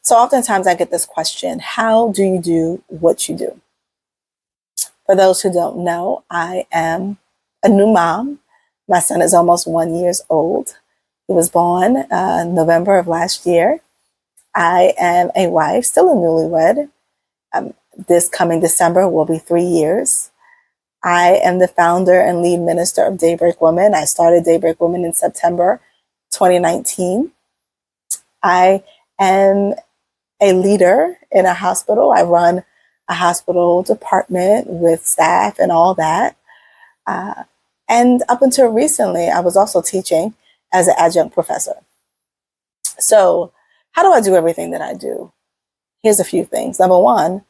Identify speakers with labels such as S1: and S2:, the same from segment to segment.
S1: So oftentimes I get this question, how do you do what you do? For those who don't know, I am a new mom. My son is almost 1 year old. He was born November of last year. I am a wife, still a newlywed. This coming December will be 3 years. I am the founder and lead minister of Daybreak Women. I started Daybreak Women in September 2019. I am a leader in a hospital. I run a hospital department with staff and all that. And up until recently, I was also teaching as an adjunct professor. So how do I do everything that I do? Here's a few things. Number one,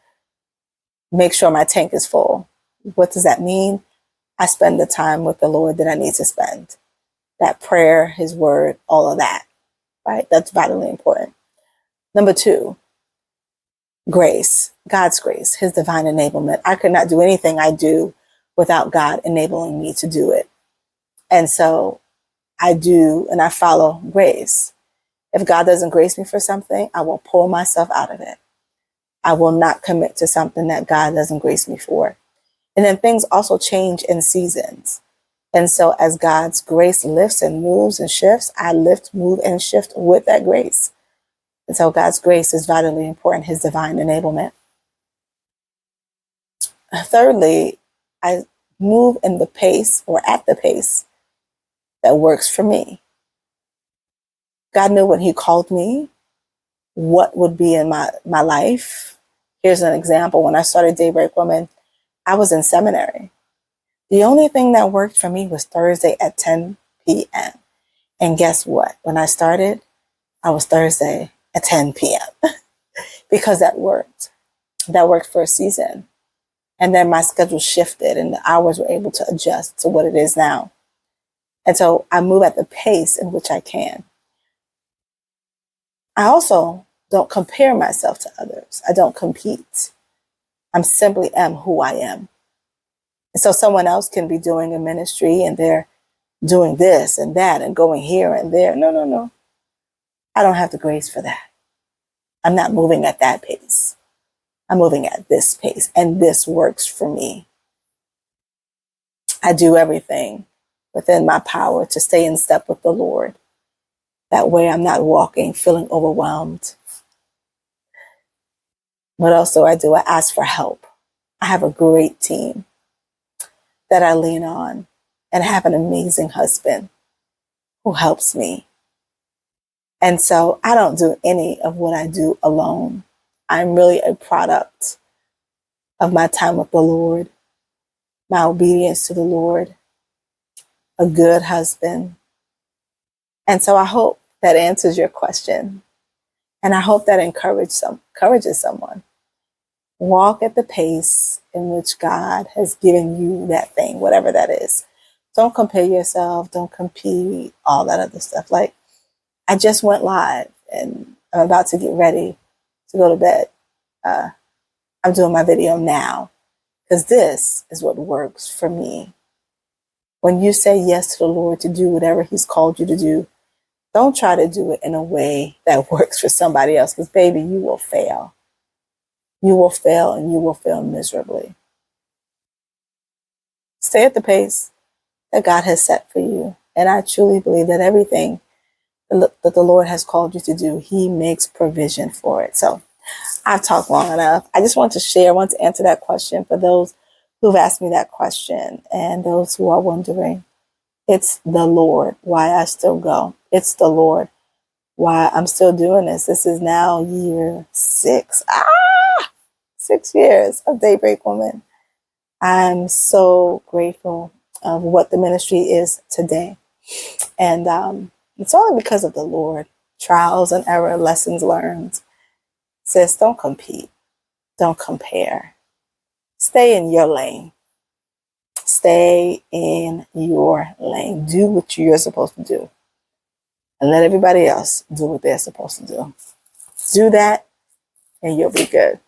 S1: make sure my tank is full. What does that mean? I spend the time with the Lord that I need to spend. That prayer, his word, all of that, right? That's vitally important. Number two, grace, God's grace, his divine enablement. I could not do anything I do without God enabling me to do it. And so I do, and I follow grace. If God doesn't grace me for something, I will pull myself out of it. I will not commit to something that God doesn't grace me for. And then things also change in seasons. And so as God's grace lifts and moves and shifts, I lift, move, and shift with that grace. And so God's grace is vitally important, his divine enablement. Thirdly, I move in the pace or at the pace that works for me. God knew when he called me what would be in my life. Here's an example. When I started Daybreak Women, I was in seminary. The only thing that worked for me was Thursday at 10 p.m. And guess what? When I started, I was Thursday at 10 p.m. because that worked. That worked for a season. And then my schedule shifted and the hours were able to adjust to what it is now. And so I move at the pace in which I can. I also don't compare myself to others. I don't compete. I simply am who I am. And so someone else can be doing a ministry and they're doing this and that and going here and there. No. I don't have the grace for that. I'm not moving at that pace. I'm moving at this pace, and this works for me. I do everything within my power to stay in step with the Lord. That way I'm not walking feeling overwhelmed. What else do? I ask for help. I have a great team that I lean on, and I have an amazing husband who helps me. And so I don't do any of what I do alone. I'm really a product of my time with the Lord, my obedience to the Lord, a good husband. And so I hope that answers your question. And I hope that encourages someone. Walk at the pace in which God has given you that thing, whatever that is. Don't compare yourself. Don't compete, all that other stuff. Like, I just went live and I'm about to get ready to go to bed. I'm doing my video now because this is what works for me. When you say yes to the Lord to do whatever he's called you to do, don't try to do it in a way that works for somebody else, because baby, you will fail. You will fail, and you will fail miserably. Stay at the pace that God has set for you. And I truly believe that everything that the Lord has called you to do, he makes provision for it. So I've talked long enough. I just want to answer that question for those who've asked me that question and those who are wondering. It's the Lord why I still go. It's the Lord why I'm still doing this. This is now year 6. 6 years of Daybreak Woman. I'm so grateful of what the ministry is today. And it's only because of the Lord. Trials and error, lessons learned. Sis, don't compete. Don't compare. Stay in your lane. Stay in your lane. Do what you're supposed to do. And let everybody else do what they're supposed to do. Do that and you'll be good.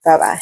S1: Bye-bye.